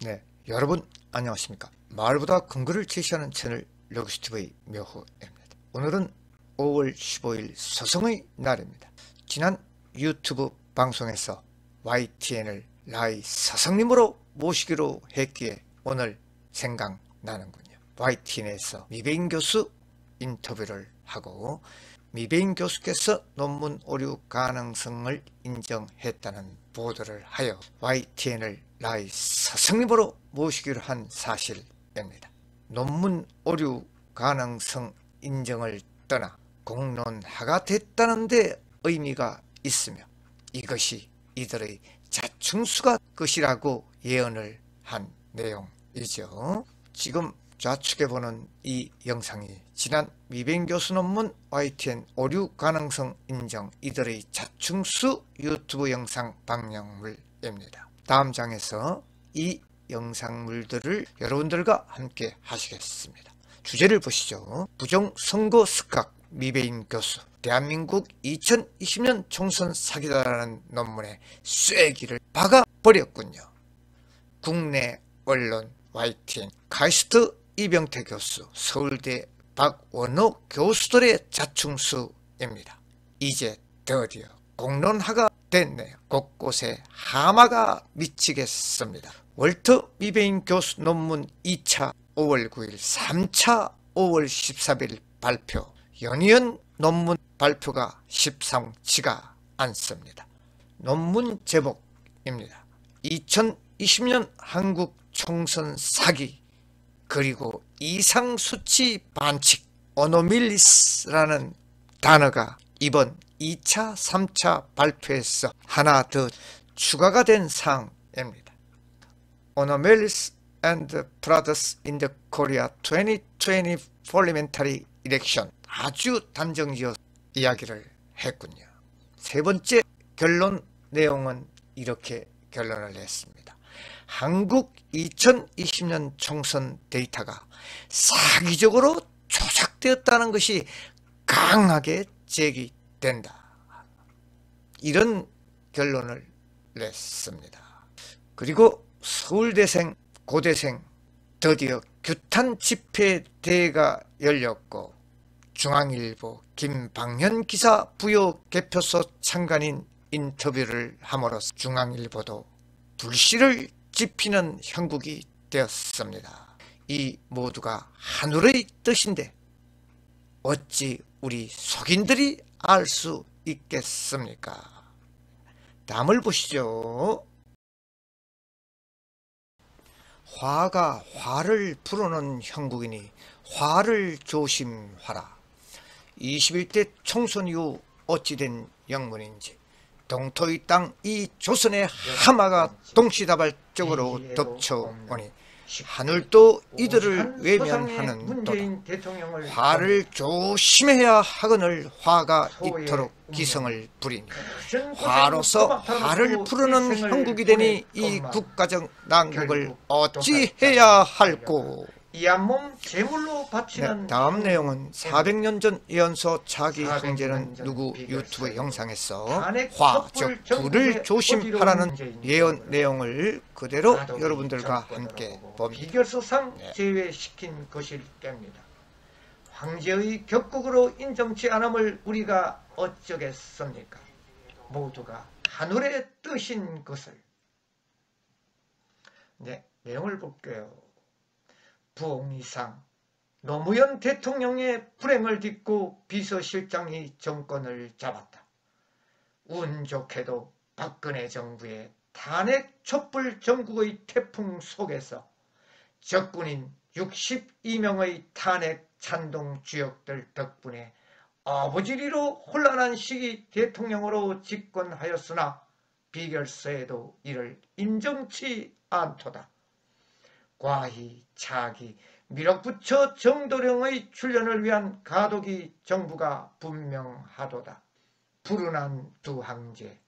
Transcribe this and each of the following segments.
네, 여러분 안녕하십니까. 마을보다 근거를 제시하는 채널 러그스TV 묘후입니다. 오늘은 5월 15일 서성의 날입니다. 지난 유튜브 방송에서 YTN을 라이 서성님으로 모시기로 했기에 오늘 생각나는군요. YTN에서 미배인 교수 인터뷰를 하고 미배인 교수께서 논문 오류 가능성을 인정했다는 보도를 하여 YTN을 라이 서성님으로 모시기로 한 사실입니다. 논문 오류 가능성 인정을 떠나 공론화가 됐다는 데 의미가 있으며 이것이 이들의 자충수가 것이라고 예언을 한 내용이죠. 지금 좌측에 보는 이 영상이 지난 미배인 교수 논문 YTN 오류 가능성 인정 이들의 자충수 유튜브 영상 방영물입니다. 다음 장에서 이 영상물들을 여러분들과 함께 하시겠습니다. 주제를 보시죠. 부정선거 스각 미배인 교수 대한민국 2020년 총선 사기다라는 논문에 쐐기를 박아버렸군요. 국내 언론 YTN 카이스트 이병태 교수, 서울대 박원호 교수들의 자충수입니다. 이제 드디어 공론화가 됐네요. 곳곳에 하마가 미치겠습니다. 월터 미배인 교수 논문 2차 5월 9일, 3차 5월 13일 발표. 연이은 논문 발표가 십상치가 않습니다. 논문 제목입니다. 2020년 한국 총선 사기 그리고 이상수치 반칙 어노밀리스라는 단어가 이번 2차 3차 발표에서 하나 더 추가가 된 사항입니다. Anomalous and Brothers in the Korea 2020 Parliamentary Election 아주 단정지어 이야기를 했군요. 세 번째 결론 내용은 이렇게 결론을 냈습니다. 한국 2020년 총선 데이터가 사기적으로 조작되었다는 것이 강하게 제기된다. 이런 결론을 냈습니다. 그리고 서울대생, 고대생 드디어 규탄 집회 대회가 열렸고 중앙일보 김방현 기사 부여 개표소 참관인 인터뷰를 함으로써 중앙일보도 불씨를 지피는 형국이 되었습니다. 이 모두가 하늘의 뜻인데 어찌 우리 속인들이 알 수 있겠습니까? 다음을 보시죠. 화가 화를 부르는 형국이니 화를 조심하라. 21대 총선 이후 어찌된 영문인지 동토의 땅 이 조선의 하마가 동시다발적으로 덮쳐오니 하늘도 이들을 외면하는도다. 화를 조심해야 하거늘 화가 이토록 기성을 부리니 화로서 화를 부르는 형국이 되니 이 국가적 난국을 어찌해야 할꼬. 이한몸 제물로 바치는 다음 내용은 400년 전 예언서 자기 형제는 누구 유튜브 영상에서 화, 즉 불을 조심하라는 예언 내용을 그대로 여러분들과 함께 봅니다. 비결서상 제외시킨 것일 때입니다. 황제의 격국으로 인정치 않음을 우리가 어쩌겠습니까? 모두가 하늘의 뜻인 것을. 내용을 볼게요. 부옹이상 노무현 대통령의 불행을 딛고 비서실장이 정권을 잡았다. 운 좋게도 박근혜 정부의 탄핵 촛불 전국의 태풍 속에서 적군인 62명의 탄핵 찬동 주역들 덕분에 어부지리로 혼란한 시기 대통령으로 집권하였으나 비결서에도 이를 인정치 않도다. 과히 차기 밀어붙여 정도령의 출연을 위한 가독이 정부가 분명하도다. 불운한 두 황제,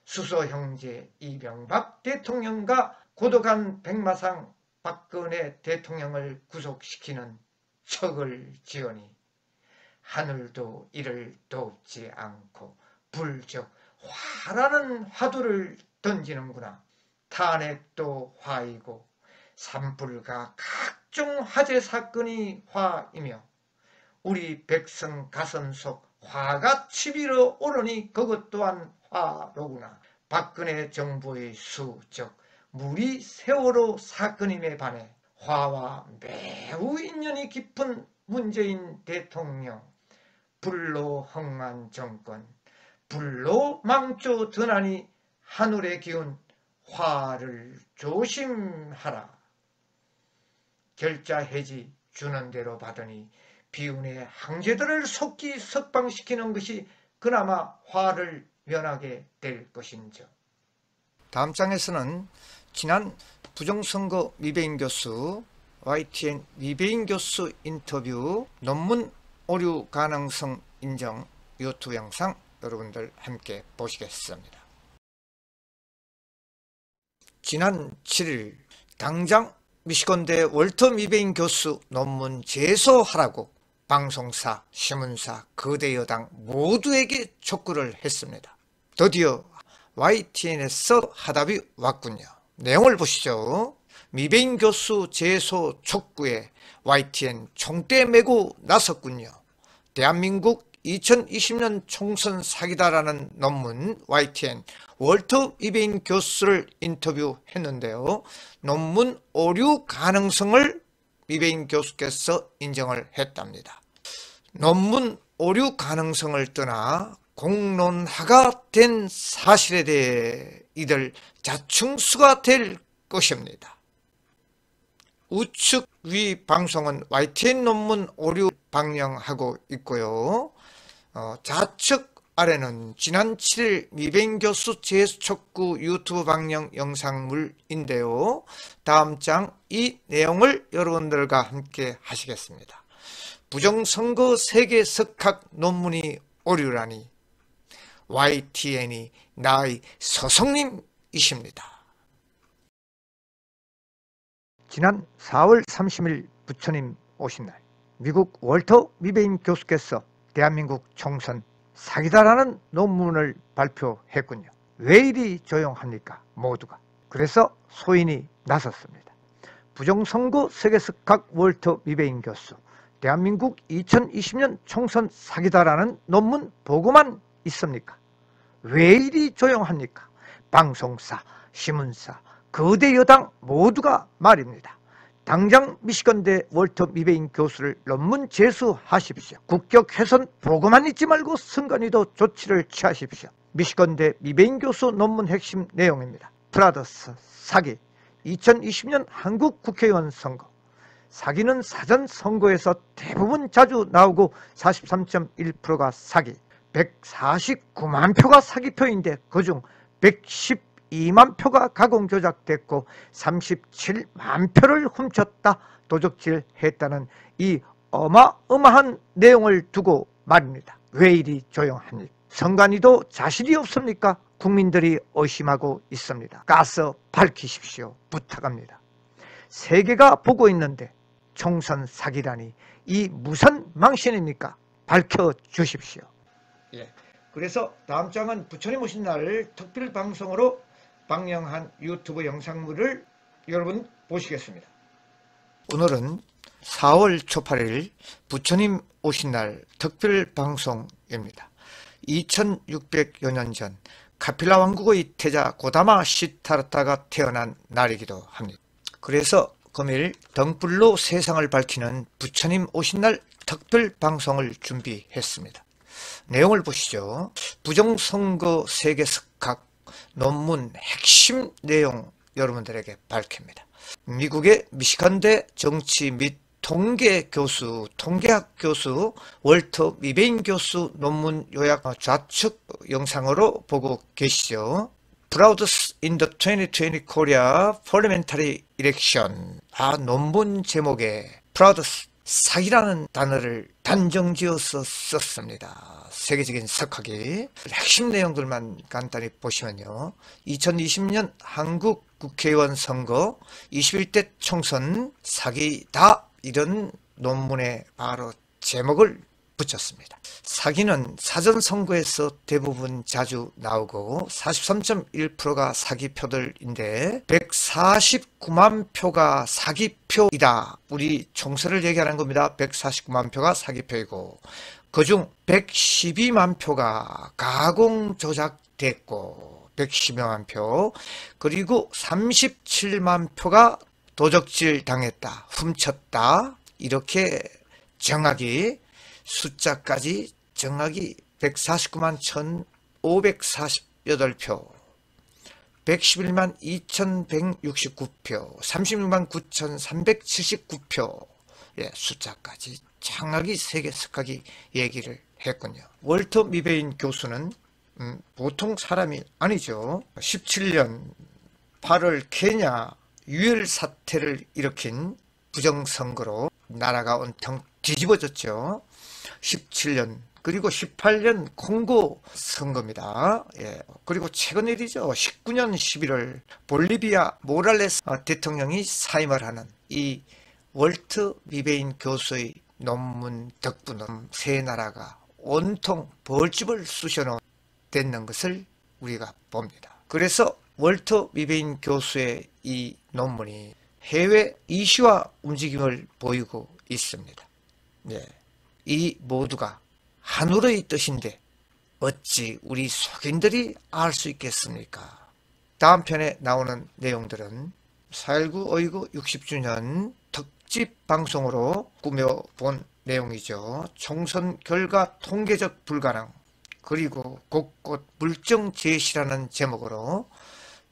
수소 형제 이명박 대통령과 고독한 백마상 박근혜 대통령을 구속시키는 척을 지으니 하늘도 이를 돕지 않고 불적 화라는 화두를 던지는구나. 탄핵도 화이고 산불과 각종 화재 사건이 화이며 우리 백성 가슴 속 화가 치밀어 오르니 그것 또한 화로구나. 박근혜 정부의 수적 무리 세월호 사건임에 반해 화와 매우 인연이 깊은 문재인 대통령, 불로 흥한 정권, 불로 망조 드나니 하늘의 기운 화를 조심하라. 결자 해지 주는 대로 받으니 비운의 항제들을 속기 석방시키는 것이 그나마 화를 면하게 될 것인저. 다음 장에서는 지난 부정선거 미배인 교수 YTN 미배인 교수 인터뷰 논문 오류 가능성 인정 유튜브 영상 여러분들 함께 보시겠습니다. 지난 7일 당장 미시건대 월터 미배인 교수 논문 제소하라고 방송사, 신문사, 거대 여당 모두에게 촉구를 했습니다. 드디어 YTN에서 하답이 왔군요. 내용을 보시죠. 미배인 교수 제소 촉구에 YTN 총대 메고 나섰군요. 대한민국 2020년 총선 사기다라는 논문 YTN 월터 미배인 교수를 인터뷰했는데요. 논문 오류 가능성을 미배인 교수께서 인정을 했답니다. 논문 오류 가능성을 떠나 공론화가 된 사실에 대해 이들 자충수가 될 것입니다. 우측 위 방송은 YTN 논문 오류 방영하고 있고요. 좌측 아래는 지난 7일 미배인 교수 제소촉구 유튜브 방영 영상물인데요. 다음 장 이 내용을 여러분들과 함께 하시겠습니다. 부정선거 세계 석학 논문이 오류라니 YTN이 나의 서성님이십니다. 지난 4월 30일 부처님 오신 날 미국 월터 미배인 교수께서 대한민국 총선 사기다라는 논문을 발표했군요. 왜 이리 조용합니까? 모두가. 그래서 소인이 나섰습니다. 부정선거 세계석학 월터 미배인 교수 대한민국 2020년 총선 사기다라는 논문 보고만 있습니까? 왜 이리 조용합니까? 방송사, 신문사, 거대 여당 모두가 말입니다. 당장 미시건대 월터 미배인 교수를 논문 제수하십시오. 국격 훼손 보고만 있지 말고 선관위도 조치를 취하십시오. 미시건대 미배인 교수 논문 핵심 내용입니다. 프라더스 사기 2020년 한국 국회의원 선거. 사기는 사전 선거에서 대부분 자주 나오고 43.1%가 사기, 149만 표가 사기표인데 그중 112만 표가 가공 조작됐고 37만 표를 훔쳤다 도적질했다는 이 어마어마한 내용을 두고 말입니다. 왜 이리 조용합니까? 선관위도 자신이 없습니까? 국민들이 의심하고 있습니다. 가서 밝히십시오. 부탁합니다. 세계가 보고 있는데 총선 사기라니 이 무슨 망신입니까? 밝혀주십시오. 예. 그래서 다음 장은 부처님 오신 날 특별 방송으로 방영한 유튜브 영상물을 여러분 보시겠습니다. 오늘은 4월 초 8일 부처님 오신 날 특별 방송입니다. 2600여 년 전 카필라 왕국의 태자 고다마 시타르타가 태어난 날이기도 합니다. 그래서 금일 등불로 세상을 밝히는 부처님 오신 날 특별 방송을 준비했습니다. 내용을 보시죠. 부정선거 세계석학 논문 핵심 내용 여러분들에게 밝힙니다. 미국의 미시간대 정치 및 통계학 교수 월터 미배인 교수 논문 요약 좌측 영상으로 보고 계시죠. Frauds in the 2020 Korea Parliamentary Election. 논문 제목에 Frauds, 사기라는 단어를 단정지어서 썼습니다. 세계적인 석학이. 핵심 내용들만 간단히 보시면요. 2020년 한국 국회의원 선거 21대 총선 사기다, 이런 논문의 바로 제목을 붙였습니다. 사기는 사전선거에서 대부분 자주 나오고 43.1%가 사기표들인데 149만 표가 사기표이다. 우리 총선을 얘기하는 겁니다. 149만 표가 사기표이고 그중 112만 표가 가공 조작됐고 112만 표, 그리고 37만 표가 도적질 당했다, 훔쳤다. 이렇게 정확히 숫자까지 정확히 149만 1,548표, 111만 2,169표, 36만 9,379표, 예, 숫자까지 정확히 세계석학이 얘기를 했군요. 월터 미베인 교수는 보통 사람이 아니죠. 17년 8월 케냐 유혈 사태를 일으킨 부정선거로 나라가 온통 뒤집어졌죠. 17년 그리고 18년 콩고 선거입니다. 예. 그리고 최근 일이죠. 19년 11월 볼리비아 모랄레스 대통령이 사임을 하는 이 월터 미베인 교수의 논문 덕분에 세 나라가 온통 벌집을 쑤셔놓는 것을 우리가 봅니다. 그래서 월터 미베인 교수의 이 논문이 해외 이슈화 움직임을 보이고 있습니다. 예. 이 모두가 하늘의 뜻인데 어찌 우리 속인들이 알 수 있겠습니까? 다음 편에 나오는 내용들은 4.19 어이구 60주년 특집 방송으로 꾸며본 내용이죠. 총선 결과 통계적 불가능, 그리고 곳곳 물증 제시라는 제목으로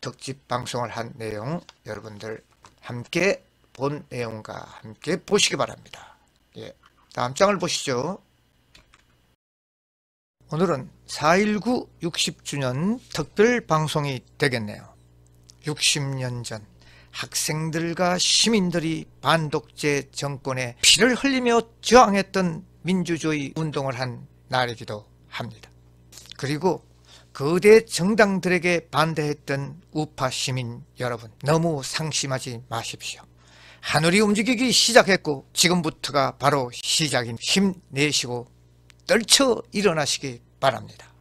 특집 방송을 한 내용, 여러분들 함께 본 내용과 함께 보시기 바랍니다. 예, 다음 장을 보시죠. 오늘은 4.19 60주년 특별 방송이 되겠네요. 60년 전 학생들과 시민들이 반독재 정권에 피를 흘리며 저항했던 민주주의 운동을 한 날이기도 합니다. 그리고 거대 정당들에게 반대했던 우파 시민 여러분, 너무 상심하지 마십시오. 하늘이 움직이기 시작했고 지금부터가 바로 시작인 힘내시고 떨쳐 일어나시기 바랍니다.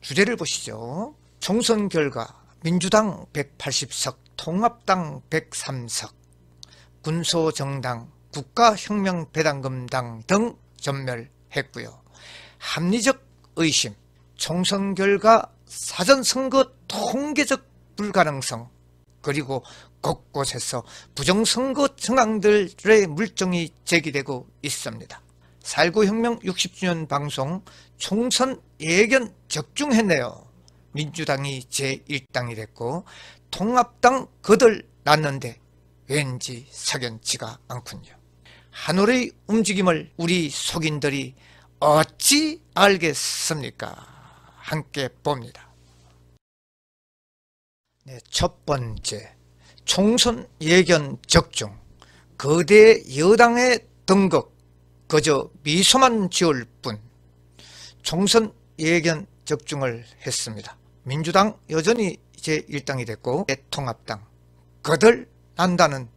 주제를 보시죠. 총선 결과 민주당 180석, 통합당 103석, 군소정당, 국가혁명배당금당 등 전멸했고요. 합리적 의심, 총선 결과 사전선거 통계적 불가능성, 그리고 곳곳에서 부정선거 정황들의 물증이 제기되고 있습니다. 4.19 혁명 60주년 방송 총선 예견 적중했네요. 민주당이 제1당이 됐고 통합당 거들났는데 왠지 석연치가 않군요. 하늘의 움직임을 우리 속인들이 어찌 알겠습니까? 함께 봅니다. 네, 첫 번째, 총선 예견 적중. 거대 여당의 등극 그저 미소만 지을 뿐. 총선 예견 적중을 했습니다. 민주당 여전히 제1당이 됐고 통합당 거들난다는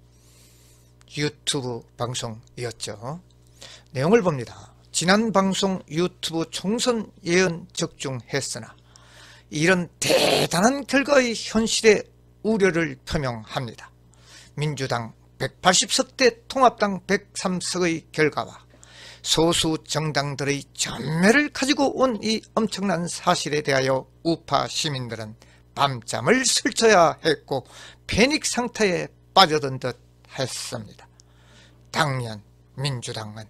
유튜브 방송이었죠. 내용을 봅니다. 지난 방송 유튜브 총선 예언 적중했으나 이런 대단한 결과의 현실에 우려를 표명합니다. 민주당 180석 대 통합당 103석의 결과와 소수 정당들의 전멸을 가지고 온 이 엄청난 사실에 대하여 우파 시민들은 밤잠을 설쳐야 했고 패닉 상태에 빠져든 듯 했습니다. 당연 민주당은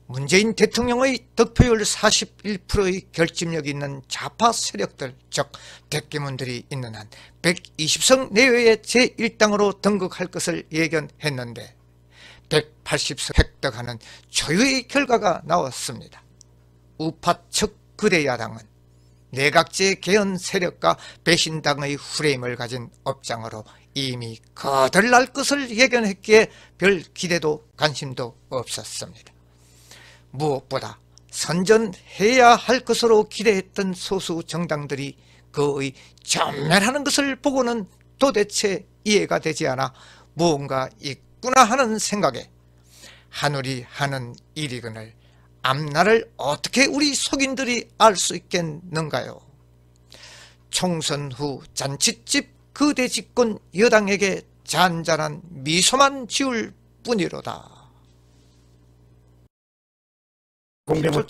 문재인 대통령의 득표율 41%의 결집력 있는 좌파 세력들, 즉 대깨문들이 있는 한 120석 내외의 제1당으로 등극할 것을 예견했는데 180석 획득하는 초유의 결과가 나왔습니다. 우파 측 거대 야당은 내각제 개헌 세력과 배신당의 프레임을 가진 업장으로 이미 거들날 것을 예견했기에 별 기대도 관심도 없었습니다. 무엇보다 선전해야 할 것으로 기대했던 소수 정당들이 그의 전멸하는 것을 보고는 도대체 이해가 되지 않아 무언가 있구나 하는 생각에 하늘이 하는 일이거늘 앞날을 어떻게 우리 속인들이 알 수 있겠는가요? 총선 후 잔치집 거대 집권 여당에게 잔잔한 미소만 지을 뿐이로다. 공병호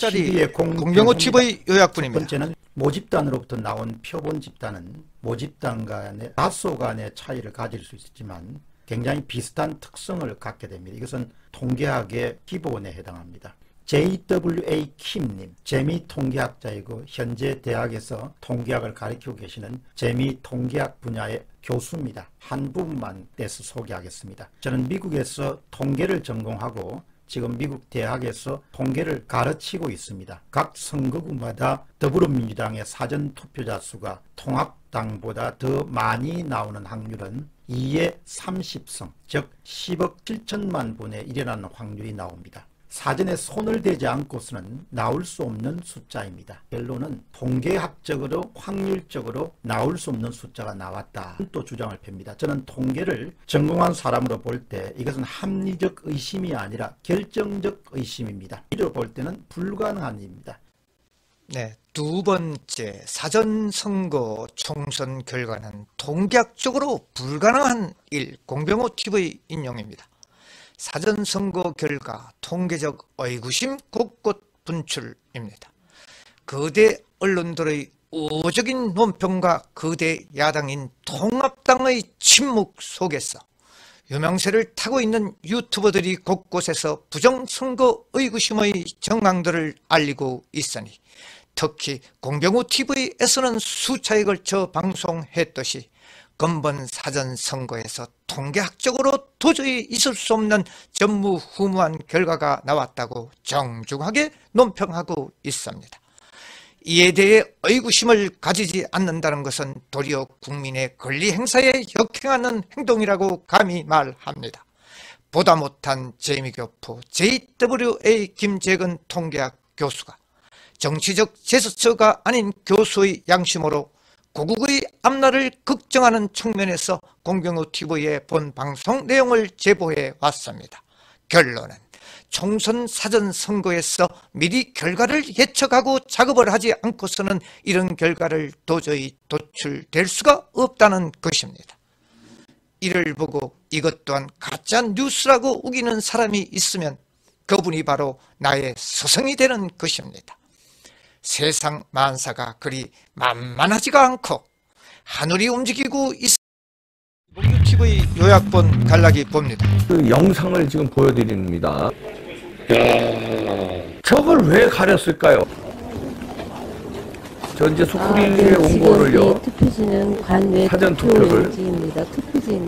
TV의 요약본입니다. 첫 번째는 모집단으로부터 나온 표본 집단은 모집단 간의 다소 간의 차이를 가질 수 있지만 굉장히 비슷한 특성을 갖게 됩니다. 이것은 통계학의 기본에 해당합니다. J.W.A. 킴님, 재미통계학자이고 현재 대학에서 통계학을 가르치고 계시는 재미통계학 분야의 교수입니다. 한 부분만 떼서 소개하겠습니다. 저는 미국에서 통계를 전공하고 지금 미국 대학에서 통계를 가르치고 있습니다. 각 선거구마다 더불어민주당의 사전투표자 수가 통합당보다 더 많이 나오는 확률은 2의 30성, 즉 10억 7천만 분에 일어나는 확률이 나옵니다. 사전에 손을 대지 않고서는 나올 수 없는 숫자입니다. 결론은 통계학적으로 확률적으로 나올 수 없는 숫자가 나왔다 또 주장을 펴니다. 저는 통계를 전공한 사람으로 볼 때 이것은 합리적 의심이 아니라 결정적 의심입니다. 이로 볼 때는 불가능한 일입니다. 네, 두 번째, 사전선거 총선 결과는 통계학적으로 불가능한 일. 공병호 TV 인용입니다. 사전선거 결과 통계적 의구심 곳곳 분출입니다. 거대 언론들의 우호적인 논평과 거대 야당인 통합당의 침묵 속에서 유명세를 타고 있는 유튜버들이 곳곳에서 부정선거 의구심의 정황들을 알리고 있으니 특히 공병호 TV에서는 수차에 걸쳐 방송했듯이 근본 사전선거에서 통계학적으로 도저히 있을 수 없는 전무후무한 결과가 나왔다고 정중하게 논평하고 있습니다. 이에 대해 의구심을 가지지 않는다는 것은 도리어 국민의 권리 행사에 역행하는 행동이라고 감히 말합니다. 보다 못한 재미교포 J.W.A. 김재근 통계학 교수가 정치적 제스처가 아닌 교수의 양심으로 고국의 앞날을 걱정하는 측면에서 공병호 TV의 본 방송 내용을 제보해 왔습니다. 결론은 총선 사전선거에서 미리 결과를 예측하고 작업을 하지 않고서는 이런 결과를 도저히 도출될 수가 없다는 것입니다. 이를 보고 이것 또한 가짜 뉴스라고 우기는 사람이 있으면 그분이 바로 나의 스승이 되는 것입니다. 세상 만사가 그리 만만하지가 않고 하늘이 움직이고 있습니다. TV 요약본 갈라기 봅니다. 그 영상을 지금 보여드립니다. 저걸 왜 가렸을까요? 저 이제 스크린에 온 거를요. 투표지는 관외 사전 투표를 투표지입니다.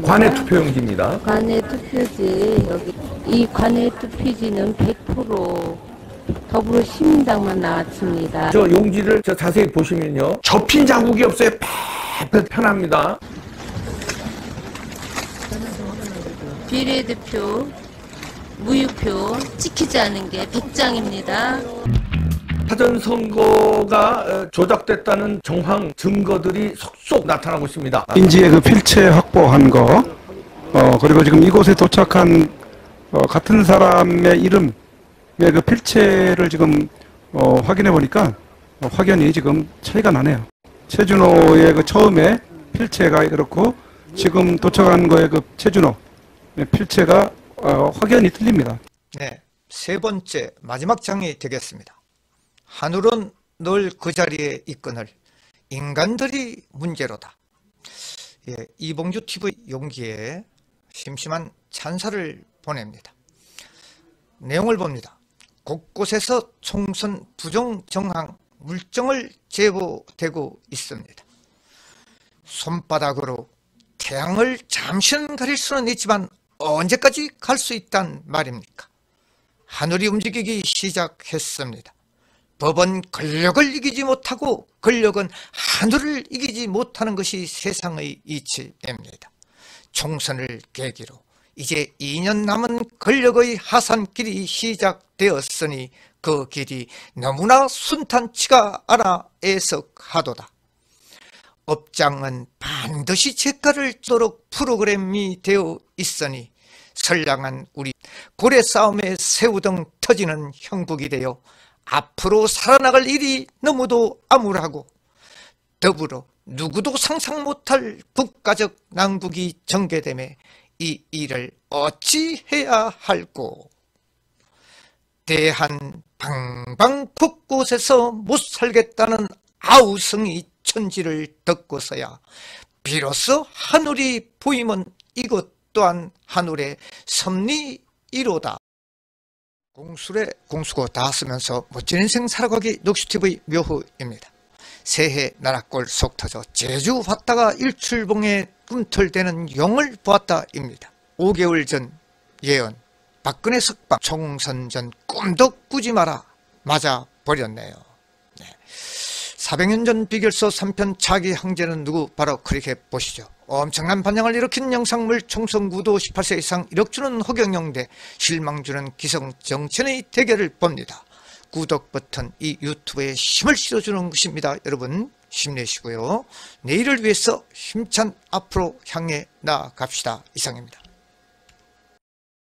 관외 투표용지입니다. 관외 투표지 여기 이 관외 투표지는 100% 더불어시민당만 나왔습니다. 저 용지를 저 자세히 보시면요. 접힌 자국이 없어요. 편합니다. 비례대표, 무효표 찍히지 않은 게 100장입니다. 사전선거가 조작됐다는 정황 증거들이 속속 나타나고 있습니다. 인지의 그 필체 확보한 거, 그리고 지금 이곳에 도착한 같은 사람의 이름의 그 필체를 지금 확인해 보니까 확연히 지금 차이가 나네요. 최준호의 그 처음에 필체가 그렇고 지금 도착한 거의 그 최준호 필체가 확연히 틀립니다. 네, 세 번째 마지막 장이 되겠습니다. 하늘은 늘 그 자리에 있거늘 인간들이 문제로다. 예, 이봉주 TV 용기에 심심한 찬사를 보냅니다. 내용을 봅니다. 곳곳에서 총선 부정 정황 물정을 제보되고 있습니다. 손바닥으로 태양을 잠시는 가릴 수는 있지만 언제까지 갈 수 있단 말입니까? 하늘이 움직이기 시작했습니다. 법은 권력을 이기지 못하고 권력은 하늘을 이기지 못하는 것이 세상의 이치입니다. 총선을 계기로 이제 2년 남은 권력의 하산길이 시작되었으니 그 길이 너무나 순탄치가 않아 애석하도다. 업장은 반드시 재가를 주도록 프로그램이 되어 있으니 선량한 우리 고래 싸움에 새우등 터지는 형국이 되어 앞으로 살아나갈 일이 너무도 암울하고 더불어 누구도 상상 못할 국가적 난국이 전개되매 이 일을 어찌해야 할꼬. 대한 방방 곳곳에서 못 살겠다는 아우성이 천지를 덮고서야 비로소 하늘이 보이면 이것 또한 하늘의 섭리이로다. 공술에 공수고 다 쓰면서 멋진 인생 살아가기 녹수TV 묘후입니다. 새해 나라꼴 속 터져 제주 왔다가 일출봉에 꿈틀대는 용을 보았다입니다. 5개월 전 예언 박근혜 석방 총선 전 꿈도 꾸지 마라 맞아 버렸네요. 400년 전 비결서 3편 차기 황제는 누구 바로 클릭해 보시죠. 엄청난 반향을 일으킨 영상물 총선 구도 18세 이상 1억 주는 허경영 대 실망 주는 기성 정치인의 대결을 봅니다. 구독 버튼 이 유튜브에 힘을 실어주는 것입니다. 여러분 힘내시고요. 내일을 위해서 힘찬 앞으로 향해 나아갑시다. 이상입니다.